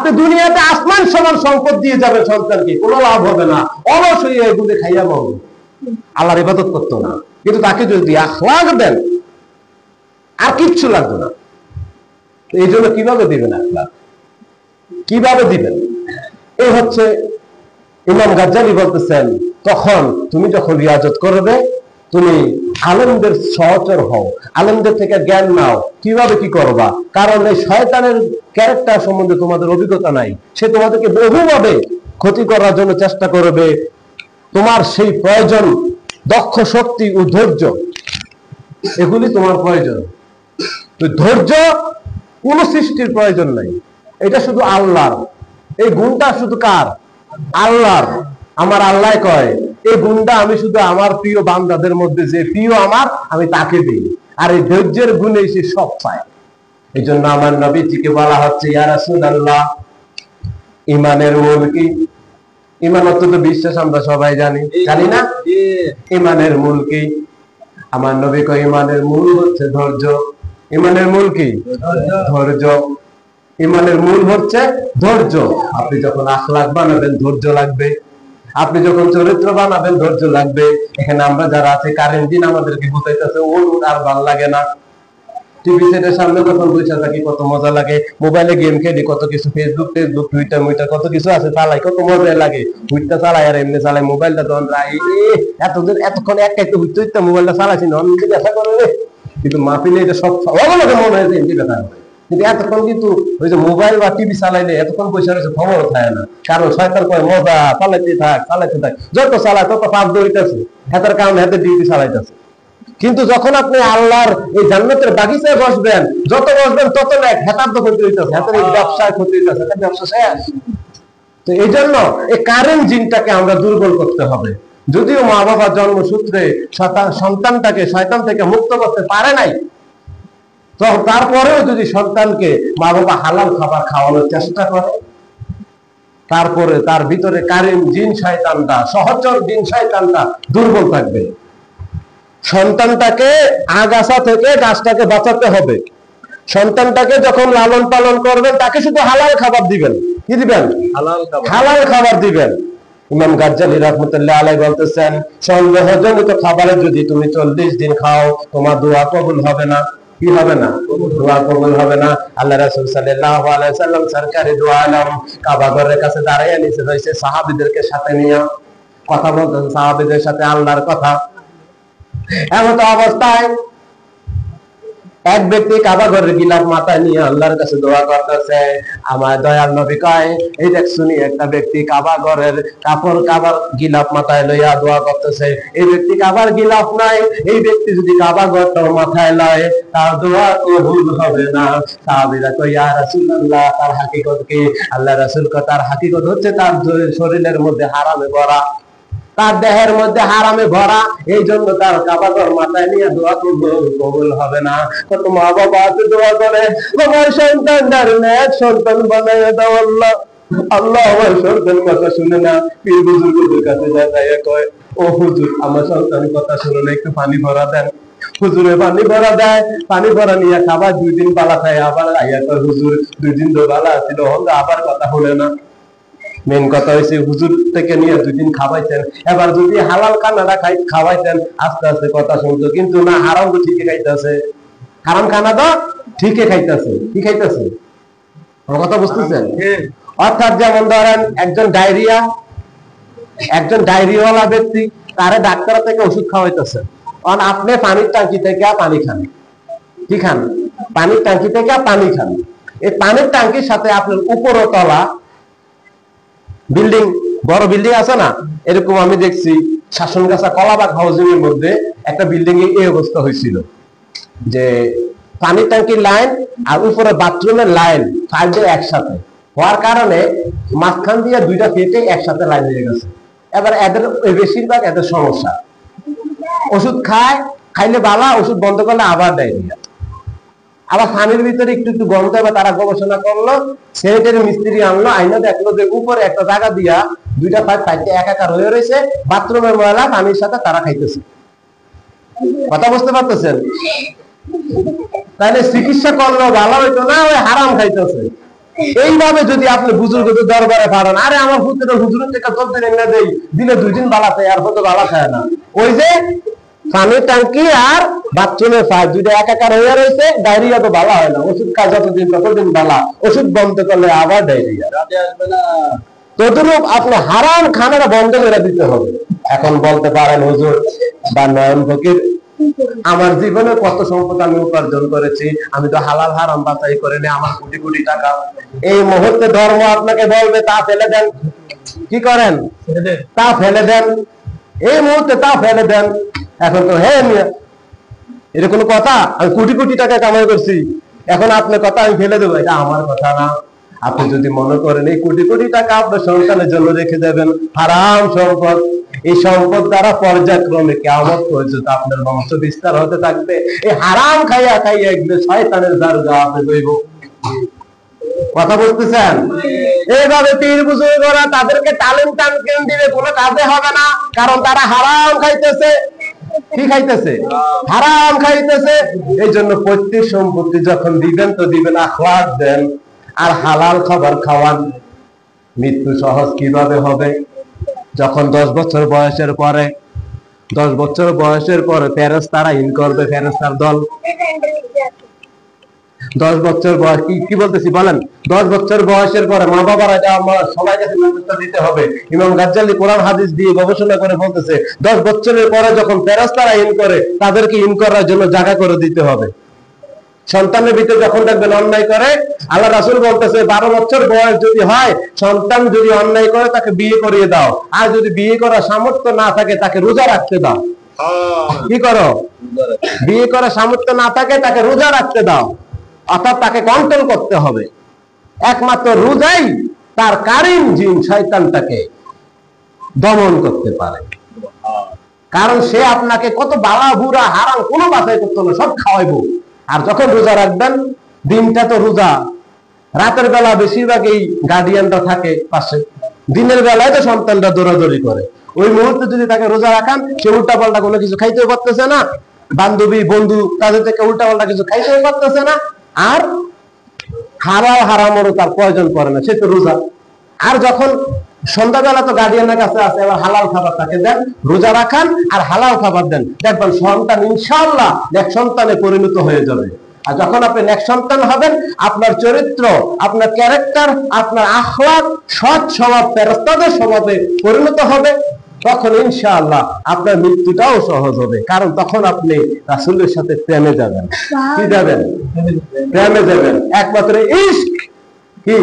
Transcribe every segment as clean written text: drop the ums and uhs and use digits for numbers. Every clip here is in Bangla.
আপনি দুনিয়াতে আসমান সমান সম্পদ দিয়ে যাবেন সন্তানকে, কোনো লাভ হবে না, অলস হয়ে এগুলো খাইয়া পাবো, আল্লাহর ইবাদত করতো না। কিন্তু তাকে যদি আখলাক দেন আর কিচ্ছু লাগবে না। এই জন্য কিভাবে দিবেন আখলাক, কিভাবে দিবেন? এই হচ্ছে ইমাম গাজ্জালী বলতেছেন, তখন তুমি যখন রিয়াজত করবে, তুমি আলেমদের সহচর হও, আলেমদের থেকে জ্ঞান নাও, কিভাবে কি করবা। কারণ এই শয়তানের ক্যারেক্টার সম্বন্ধে তোমাদের অভিজ্ঞতা নাই, সে তোমাদেরকে বহুভাবে ক্ষতি করার জন্য চেষ্টা করবে। তোমার সেই প্রয়োজন দক্ষ শক্তি ও ধৈর্য, এগুলি তোমার প্রয়োজন। ধৈর্য কোন সৃষ্টির প্রয়োজন নাই, এটা শুধু আল্লাহর। এই গুণটা শুধু কার? আল্লাহর। আমার আল্লাহ কয়, এই গুণটা আমি শুধু আমার প্রিয় বান্দাদের মধ্যে যে প্রিয় আমার, আমি তাকে দিই। আর এই ধৈর্যের গুণে সে সব পায়। এই জন্য আমার নবীজিকে বলা হচ্ছে, ইয়া রাসূলুল্লাহ, ইমানের মূল কি? ইমান অর্থ তো বিশ্বাস, আমরা সবাই জানি, জানি না? ইমানের মূল কি? আমার নবী কয়, ইমানের মূল হচ্ছে ধৈর্য। ইমানের মূল কি? ধৈর্য। ইমানের মূল হচ্ছে ধৈর্য। আপনি যখন আখলাক বানাবেন, ধৈর্য লাগবে। আপনি যখন চরিত্র বানাবেন, ধৈর্য লাগবে। এখানে আমরা যারা আছে, কারেন্ট দিন আমাদেরকে বুঝাইতেছে, ওর আর ভাল লাগে না। টিভি সেটের সামনে যখন বসে থাকি কত মজা লাগে, মোবাইলে গেম খেলি কত কিছু, ফেসবুক টেসবুক টুইটার মুইটার কত কিছু আছে, চালাই কত মজা লাগে। হুইটটা চালাই আর এমনি চালাই, মোবাইলটা তখন এতক্ষণ একাই তো হুইটটা মোবাইলটা চালাইছি না, অনেক ব্যথা করে রে। কিন্তু মাহফিলে এটা সব অবলোকে মনে হয় যে এমনি ব্যথা করে। কিন্তু এতক্ষণ কিন্তু ওই যে মোবাইল বা টিভি চালাইলে এতক্ষণ পয়সা রয়েছে খবর থাকে না। কারণ শয়তান কয় মজা, চালাইতে থাক চালাইতে থাক, যত চালায় তত পাপ দৌড়িতেছে, হাতের কারণে হাতে ডিউটি চালাইতেছে। কিন্তু যখন আপনি আল্লাহর এই জান্নাতের বাগিচায় বসবেন, যত বসবেন তত লেখ হেতার তো ক্ষতি হইতেছে, হাতের এই ব্যবসায় ক্ষতি হইতেছে, ব্যবসা শেষ। তো এই জন্য এই কারেন্ট জিনটাকে আমরা দুর্বল করতে হবে। যদিও মা বাবা জন্মসূত্রে সন্তানটাকে শয়তান থেকে মুক্ত করতে পারে নাই, তো তারপরেও যদি সন্তানকে মা বাবা হালাল খাবার খাওয়ানোর চেষ্টা করে, তারপরে তার ভিতরে কারেন্ট জিন শয়তানটা, সহচর জিন শয়তানটা দুর্বল থাকবে। সন্তানটাকে আগাছা থেকে গাছটাকে বাঁচাতে হবে। সন্তানটাকে যখন লালন পালন করবেন, তাকে শুধু হালাল খাবার দিবেন। কি দিবেন? হালাল খাবার দিবেন। ইমাম গাজ্জালী রাহমাতুল্লাহ আলাইহি বলতেছেন, সন্দেহজনিত খাবারে যদি তুমি 40 দিন খাও, তোমার দোয়া কবুল হবে না। কি হবে না? দোয়া কবুল হবে না। আল্লাহ রাসূল সাল্লাল্লাহু আলাইহি ওয়াসাল্লাম সরকারি দোয়া আলম কাবা ঘরের কাছে দাঁড়িয়ে নিচে রয়েছে, সাহাবীদেরকে সাথে নিয়ে কথা বলতেন, সাহাবীদের সাথে আল্লাহর কথা। এমন অবস্থায় এক ব্যক্তি কাবা ঘরের গিলাফ মাথায় নিয়ে আল্লাহর কাছে দোয়া করতেছে। আমার দয়াল নবী কয়, এই দেখ শুনি, একটা ব্যক্তি কাবা ঘরের কাপড় কাবার গিলাফ মাথায় লইয়া দোয়া করতেছে। এই ব্যক্তি কাবার গিলাফ নাই, এই ব্যক্তি যদি কাবা ঘরটা মাথায় লয়, তার দোয়া কবুল হবে না। সাহাবীরা কয়, ইয়া রাসূলুল্লাহ, তার হাকিকত কি? আল্লাহ রাসূল কয়, তার হাকিকত হচ্ছে তার শরীরের মধ্যে হারামে ভরা, তার দেহের মধ্যে হারামে ভরা, এই জন্য তার কাবা ঘর মাথায় নিয়ে দোয়া কবুল হবে না। কত মা বাবা আছে দোয়া করে, আমার সন্তানটার নেক সন্তান বানাইয়া দাও আল্লাহ। আল্লাহ আমার সন্তান কথা শুনে না, পীর বুজুর্গদের কাছে যায়, কয়, ও হুজুর, আমার সন্তানের কথা শুনে না, একটু পানি ভরা দেন। হুজুরে পানি ভরা দেয়, পানি ভরা নিয়ে খাবার 2 দিন বালা খায়, আবার আইয়া কয়, হুজুর 2 দিন তো বালা ছিল, আবার কথা হলে না। মেন কথা হয়েছে, হুজুর থেকে নিয়ে 2 দিন খাওয়াইতেন, এবার যদি হালাল খানাটা খাওয়াইতেন, আস্তে আস্তে কথা শুনতো। কিন্তু না, হারাম তো ঠিকই খাইতেছে, হারাম খানা তো ঠিকই খাইতেছে। কি খাইতেছে? কথা বুঝতেছেন? অর্থাৎ যেমন ধরেন একজন ডায়রিয়াওয়ালা ব্যক্তি, তারে ডাক্তার থেকে ওষুধ খাওয়াইতেছে, কারণ আপনি পানির ট্যাঙ্কি থেকে পানি খান। কি খান? পানির ট্যাঙ্কি থেকে পানি খান। এই পানির ট্যাঙ্কির সাথে আপনার উপরতলা বিল্ডিং, বড় বিল্ডিং আছে না, এরকম আমি দেখছি শাসনগাছা কলাবাগ হাউজিং এর মধ্যে একটা বিল্ডিং এ এই অবস্থা হয়েছিল যে পানির ট্যাঙ্কির লাইন আর উপরে বাথরুমের লাইন ফাইভে একসাথে হওয়ার কারণে মাঝখান দিয়ে 2টা ফেটে একসাথে লাইন হয়ে গেছে। এবার এদের বেশিরভাগ এদের সমস্যা, ওষুধ খাইলে বালা, ওষুধ বন্ধ করলে আবার ডায়রিয়া। আবার পানির ভিতরে একটু একটু গন্ধ হবে, তারা গবেষণা করলো, সেটার মিস্ত্রি আনলো, আইনা দেখলো যে উপরে একটা জায়গা দিয়া 2টা পাইপ খাইতে একাকার হয়ে রয়েছে, বাথরুমের ময়লা পানির সাথে তারা খাইতেছে। কথা বুঝতে পারতেছেন? তাহলে চিকিৎসা করলো ভালো হইতো না, ওই হারাম খাইতেছে। এইভাবে যদি আপনি বুজুর্গদের দরবারে পাঠান, আরে আমার পুত্র হুজুরের থেকে চলতে না দেই, দিনে 2 দিন বালা খায় আর হয়তো বালা খায় না, ওই যে পানির ট্যাঙ্কি আর বাথরুমের পাইপ দুইটা একাকার হয়ে রয়েছে, ডায়রিয়া তো ভালো হয় না, ওষুধ কাজ যতদিন ততদিন বালা, ওষুধ বন্ধ করলে আবার ডায়রিয়া। তদরূপ আপনি হারাম খানাটা বন্ধ করে দিতে হবে। এখন বলতে পারেন হুজুর বা নয়ন ফকির, আমার জীবনে কত সম্পদ আমি উপার্জন করেছি, আমি তো হালাল হারাম বাছাই করে নি, আমার কোটি কোটি টাকা। এই মুহূর্তে ধর্ম আপনাকে বলবে তা ফেলে দেন, কি করেন? তা ফেলে দেন, এই মুহূর্তে তা ফেলে দেন। এখন তো হ্যাঁ এটা কোনো কথা? আমি কোটি কোটি টাকা কামাই করছি, এখন আপনার কথা আমি ফেলে দেবো, এটা আমার কথা না। আপনি যদি মনে করেন এই কোটি কোটি টাকা আপনার সন্তানের জন্য রেখে দেবেন, হারাম সম্পদ, এই সম্পদ দ্বারা পর্যায়ক্রমে কিয়ামত পর্যন্ত আপনার বংশ বিস্তার হতে থাকবে। এই হারাম খাইয়া খাইয়া একদম শয়তানের দরজা আপনি লইব। কথা বলতেছেন? এইভাবে পীর বুজুর্গরা তাদেরকে তালিম টানকেন দিলে কোনো কাজে হবে না, কারণ তারা হারাম খাইতেছে। কি খাইতেছে? হারাম খাইতেছে। এই জন্য প্রত্যেক সম্পত্তি যখন দিবেন তো দিবেন আখলাক দেন, আর হালাল খাবার খাওয়ান। মৃত্যু সহজ কিভাবে হবে? যখন 10 বছর বয়সের পরে, 10 বছর বয়সের পরে ফেরেশতারা ইন করবে, ফেরেশতার দল। 10 বছর বয়স কি বলতেছি বলেন? 10 বছর বয়সের পরে মা বাবারা এটা আমরা সবাই কাছে ব্যবস্থা দিতে হবে। ইমাম গাজ্জালি কোরআন হাদিস দিয়ে গবেষণা করে বলতেছে 10 বছরের পরে যখন ফেরেশতারা ইন করে, তাদেরকে ইন করার জন্য জায়গা করে দিতে হবে। সন্তানের ভিতরে যখন দেখবেন অন্যায় করে, আল্লাহ রাসূল বলতেছে 12 বছর বয়স যদি হয়, সন্তান যদি অন্যায় করে তাকে বিয়ে করিয়ে দাও, আর যদি বিয়ে করার সামর্থ্য না থাকে তাকে রোজা রাখতে দাও। কি করো? বিয়ে করার সামর্থ্য না থাকে তাকে রোজা রাখতে দাও, অর্থাৎ তাকে কন্ট্রোল করতে হবে। একমাত্র রোজাই তার কারিম জিন শয়তানটাকে দমন করতে পারে, কারণ সে আপনাকে কত বালা বুড়া হারাম কোনো বাছাই করতে না, সব খাওয়াইবো। আর যখন রোজা রাখবেন, দিনটা তো রোজা, রাতের বেলা বেশিরভাগ এই গার্ডিয়ানরা থাকে পাশে, দিনের বেলায় তো সন্তানরা দৌড়াদৌড়ি করে। ওই মুহূর্তে যদি তাকে রোজা রাখান, সে উল্টা পাল্টা কোনো কিছু খাইতেও পারতেছে না, বান্ধবী বন্ধু তাদের থেকে উল্টা পাল্টা কিছু খাইতেও পারতেছে না, আর হালাল হারামেরও তার প্রয়োজন পড়ে না, সে তো রোজা। আর যখন সন্ধ্যাবেলা তো গার্ডিয়ানের কাছে আছে, এবার হালাল খাবার তাকে দেন, রোজা রাখান আর হালাল খাবার দেন, দেখবেন সন্তান ইনশাআল্লাহ নেক সন্তানে পরিণত হয়ে যাবে। আর যখন আপনি নেক সন্তান হবেন, আপনার চরিত্র, আপনার ক্যারেক্টার, আপনার আখলাক, সৎ স্বভাব ফেরেশতাদের স্বভাবে পরিণত হবে, তখন ইনশাআল্লাহ আপনার মৃত্যুটাও সহজ হবে। কারণ তখন আপনি রাসূলের সাথে প্রেমে যাবেন। কি যাবেন? প্রেমে যাবেন। একমাত্র ইশক, কি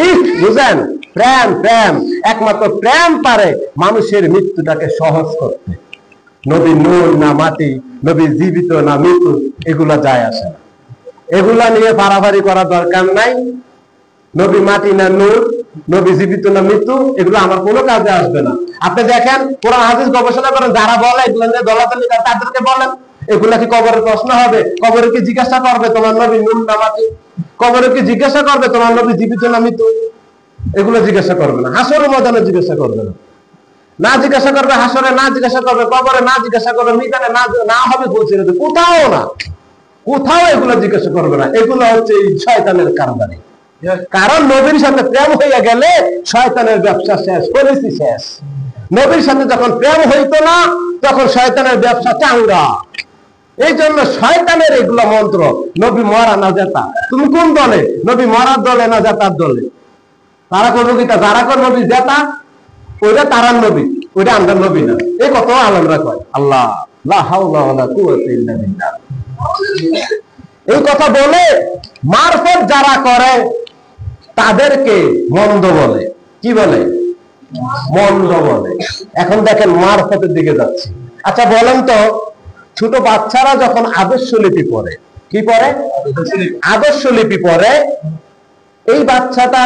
ইশক বুঝেন? প্রেম, প্রেম, একমাত্র প্রেম পারে মানুষের মৃত্যুটাকে সহজ করতে। নবী নূর না মাটি, নবী জীবিত না মৃত্যু, এগুলা যায় আসে না, এগুলা নিয়ে পারাপারি করার দরকার নাই। নবী মাটি না নূর, নবী জীবিত না মৃত্যু, এগুলো আমার কোনো কাজে আসবে না। আপনি দেখেন কোরআন হাদিস গবেষণা করেন, যারা বলে এগুলো নিয়ে দলাদলি করে তাদেরকে বলেন এগুলা কি কবরের প্রশ্ন হবে? কবরে কি জিজ্ঞাসা করবে তোমার নবী নূর না মাটি? কবরে কি জিজ্ঞাসা করবে তোমার নবী জীবিত না মৃত্যু? এগুলো জিজ্ঞাসা করবে না। হাসরের ময়দানে জিজ্ঞাসা করবে না, না জিজ্ঞাসা করবে হাসরে, না জিজ্ঞাসা করবে কবরে, না জিজ্ঞাসা করবে মিজানে, না হবে বলছে, কোথাও না, কোথাও এগুলো জিজ্ঞাসা করবে না। এগুলো হচ্ছে এই শয়তানের কারবারি। কারণ নবীর সাথে প্রেম হইয়া গেলে শয়তানের ব্যবসা শেষ, পলিসি শেষ। নবীর সাথে যখন প্রেম হইতো না, তখন শয়তানের ব্যবসা চাঙ্গা। এই জন্য শয়তানের এগুলো মন্ত্র, নবী মরা না জেতা। তুমি কোন দলে? নবী মরার দলে না জেতার দলে? তারা করবো কিতা? যারা কর নবী জেতা, ওইটা তারার নবী, ওইটা আমরা নবী না। এই কত আলেমরা কয় আল্লাহ লা হাওলা ওয়ালা কুওয়াতা ইল্লা বিল্লাহ। এই কথা বলে মারফত যারা করে তাদেরকে মন্দ বলে। কি বলে? মন্দ বলে। এখন দেখেন মারফতের দিকে যাচ্ছি। আচ্ছা বলেন তো, ছোট বাচ্চারা যখন আদর্শ লিপি পড়ে, কি পড়ে? আদর্শ লিপি পড়ে। এই বাচ্চাটা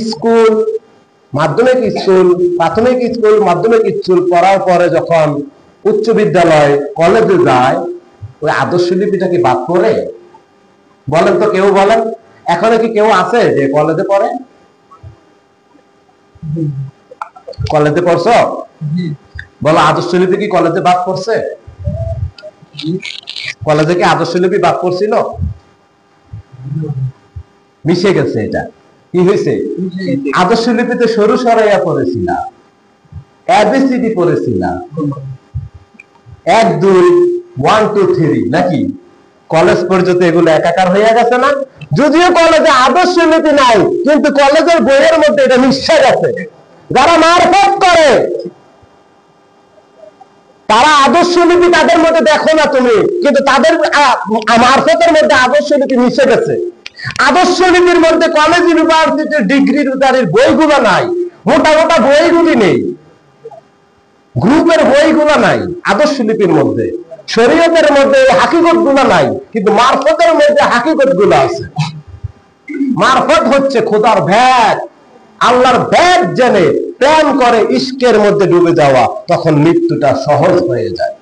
স্কুল, মাধ্যমিক স্কুল, প্রাথমিক স্কুল, মাধ্যমিক স্কুল পড়ার পরে যখন উচ্চ বিদ্যালয়, কলেজে যায়, ওই আদর্শ লিপিটা কি বাদ পড়ে? বলেন তো, কেউ বলেন? এখনো কি কেউ আছে যে কলেজে পড়ে? কলেজে পড়ছো? বলো, আদর্শ লিপি কি কলেজে বাদ পড়ছে? কলেজে কি আদর্শ লিপি বাদ পড়ছিল? মিশে গেছে এটা। কি হয়েছে? আদর্শ লিপিতে সরু সরাইয়া পড়েছিলাম, এবিসিডি পড়েছিলাম, 1 2 1 2 3 নাকি? কলেজ পর্যন্ত এগুলো একাকার হয়ে গেছে না? যদিও কলেজে আদর্শ লিপি নাই, কিন্তু কলেজের বইয়ের মধ্যে এটা মিশে গেছে। যারা মারফত করে তারা আদর্শ লিপি তাদের মধ্যে দেখো না তুমি, কিন্তু তাদের মারফতের মধ্যে আদর্শ লিপি মিশে গেছে। আদর্শ লিপির মধ্যে কলেজ ইউনিভার্সিটির ডিগ্রির বইগুলো নাই, মোটা মোটা বইগুলি নেই, গ্রুপের বইগুলো নাই আদর্শ লিপির মধ্যে। শরীয়তের মধ্যে হাকিকত গুলো নাই, কিন্তু মারফতের মধ্যে হাকিকত গুলো আছে। মারফত হচ্ছে খোদার ভেদ, আল্লাহর ভেদ জেনে প্রেম করে ইশকের মধ্যে ডুবে যাওয়া, তখন মৃত্যুটা সহজ হয়ে যায়।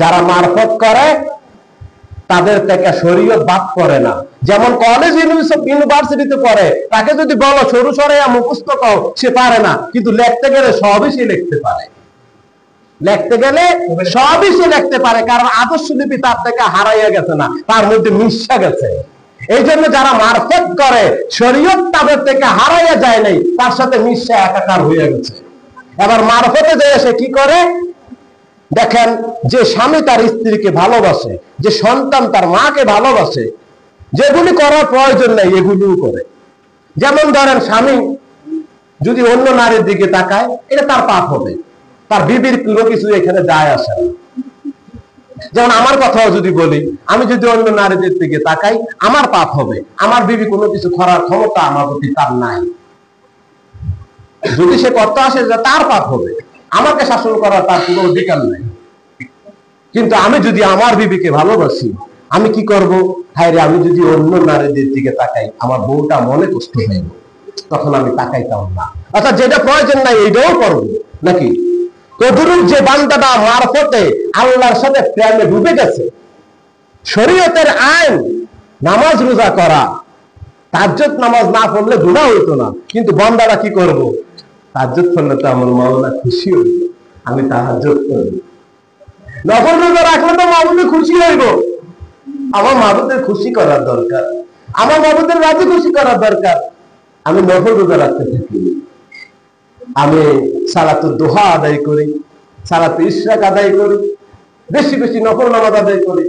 যারা মারফত করে তাদের থেকে শরীয়ত বাদ করে না। যেমন কলেজ ইউনিভার্সিটিতে পড়ে, তাকে যদি বলো সরু সরাইয়া মুখস্থ কও, সে পারে না, কিন্তু লিখতে গেলে সবই সে লিখতে পারে। লিখতে গেলে সবই সে লিখতে পারে, কারণ আদর্শ লিপি তার থেকে হারাইয়া গেছে না, তার মধ্যে মিশা গেছে। এই জন্য যারা মারফত করে শরীয়ত তাদের থেকে হারাইয়া যায় নাই, তার সাথে মিশা একাকার হয়ে গেছে। এবার মারফতে যে সে কি করে দেখেন, যে স্বামী তার স্ত্রীকে ভালোবাসে, যে সন্তান তার মাকে ভালোবাসে, যেগুলি করার প্রয়োজন নেই এগুলিও করে। যেমন ধরেন স্বামী যদি অন্য নারীর দিকে তাকায়, এটা তার পাপ হবে, তার বিবির কোনো কিছু এখানে যায় আসে না। যেমন আমার কথাও যদি বলি, আমি যদি অন্য নারীদের দিকে তাকাই আমার পাপ হবে, আমার বিবি কোনো কিছু করার ক্ষমতা আমার প্রতি তার নাই। যদি সে করতে আসে তার পাপ হবে, আমাকে শাসন করার তার কোনো অধিকার নাই। কিন্তু আমি যদি আমার বিবিকে ভালোবাসি, আমি কি করব? হায়রে, আমি যদি অন্য নারীদের দিকে তাকাই আমার বউটা মনে কষ্ট হইব, তখন আমি তাকাইতাম না। অর্থাৎ যেটা প্রয়োজন নাই এইটাও করবো নাকি? তদুরূপ যে বান্দাটা মারফতে আল্লাহর সাথে প্রেমে ডুবে গেছে, শরীয়তের আইন নামাজ রোজা করা, তাহাজ্জুদ নামাজ না পড়লে গুনাহ হইতো না, কিন্তু বান্দারা কি করব? তাহাজ্জুদ পড়লে তো আমার মাওলা খুশি হইব, আমি তাহাজ্জুদ করব। নফল রোজা রাখলে তো মাওলা খুশি হইব, আমার মাবুদের খুশি করার দরকার, আমার মাবুদের রাজি খুশি করার দরকার। আমি নফল রোজা রাখতে থাকি, আমি সালাতুদ দুহা আদায় করি, সালাতুল ইশরাক আদায় করি, বেশি বেশি নফল নামাজ আদায় করি।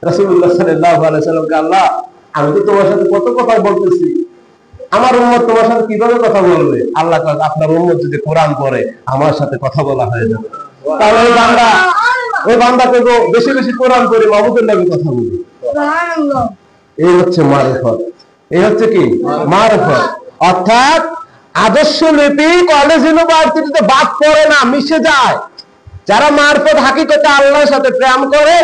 রাসূলুল্লাহ সাল্লাল্লাহু আলাইহি ওয়াসাল্লামকে, আল্লাহ আমি তো তোমার সাথে কত কথা বলতেছি, আমার উম্মত তোমার সাথে কিভাবে কথা বলবে? আল্লাহ কয়, আপনার উম্মত যদি কোরআন পড়ে আমার সাথে কথা বলা হয়ে যাবে। তাহলে ওই বান্দাকে বেশি বেশি কোরআন পড়ে মাবুদের লাগে কথা বলি। এই হচ্ছে মারফত, এই হচ্ছে কি মারফত। অর্থাৎ আদর্শ লিপি কলেজ ইউনিভার্সিটিতে বাদ পড়ে না, মিশে যায়। যারা মারফত হাকিকতে আল্লাহর সাথে প্রেম করে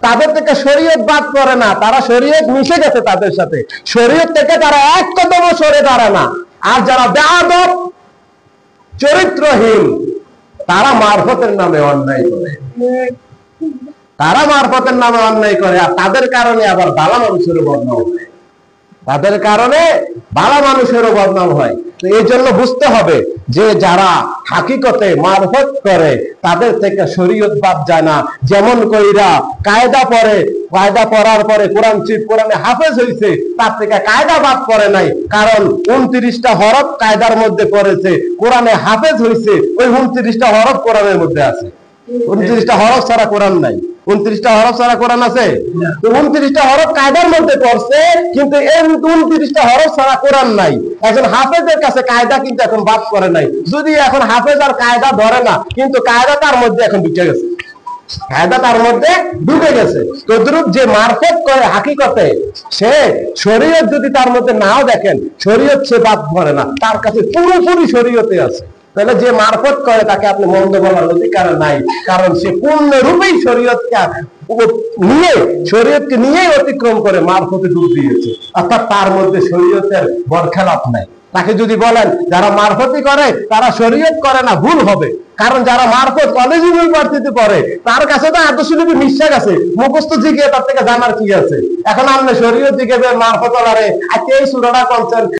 তাদের থেকে শরীয়ত বাদ পড়ে না, তারা শরীয়ত মিশে গেছে তাদের সাথে, শরীয়ত থেকে তারা এক কদমও সরে দাঁড়ায় না। আর যারা বেয়াদব চরিত্রহীন তারা মারফতের নামে অন্যায় করে, তারা মারফতের নামে অন্যায় করে, আর তাদের কারণে আবার ভালো মানুষেরও বদনাম হয়, তাদের কারণে ভালো মানুষেরও বদনাম হয়। তো এই জন্য বুঝতে হবে যে যারা হাকিকতে মারফত করে তাদের থেকে শরীয়ত বাদ যায় না। যেমন কইরা কায়দা পড়ে, কায়দা পড়ার পরে কোরআনে হাফেজ হয়েছে, তার থেকে কায়দা বাদ পড়ে নাই, কারণ 29টা হরফ কায়দার মধ্যে পড়েছে, কোরআনে হাফেজ হয়েছে, ওই 29টা হরফ কোরআনের মধ্যে আছে। 29টা হরফ ছাড়া কোরআন নাই, 29টা হরফ ছাড়া কোরআন আছে? 29টা হরফ কায়দার মধ্যে পড়ছে, কিন্তু এই 29টা হরফ ছাড়া কোরআন নাই। একজন হাফেজের কাছে কায়দা কিন্তু এখন বাদ করে নাই, যদি এখন হাফেজ আর কায়দা ধরে না, কিন্তু কায়দা তার মধ্যে এখন ঢুকে গেছে, কায়দা তার মধ্যে ঢুকে গেছে। তদ্রূপ যে মারফত করে হাকিকতে, সে শরীয়ত যদি তার মধ্যে নাও দেখেন, শরীয়ত সে বাদ ধরে না, তার কাছে পুরোপুরি শরীয়তে আছে। তাহলে যে মারফত করে তাকে আপনি মন্দ বলার অধিকার নাই, কারণ সে পূর্ণরূপেই শরীয়তকে নিয়ে অতিক্রম করে মারফতে ডুব দিয়েছে, অর্থাৎ তার মধ্যে শরীয়তের বরখেলাপ নাই। তাকে যদি বলেন যারা মারফতি করে তারা শরীয়ত করে না, ভুল হবে। কারণ যারা মারফত কলেজ ইউনিভার্সিটি পড়ে তার কাছে তো আদর্শ লিপি মিশে গেছে, মুখস্থ জিজ্ঞে তার থেকে জানার কি আছে? এখন আপনি শরীয়ত জিজ্ঞেবে মারফত আজকে এই সূরাটা কোনছেন,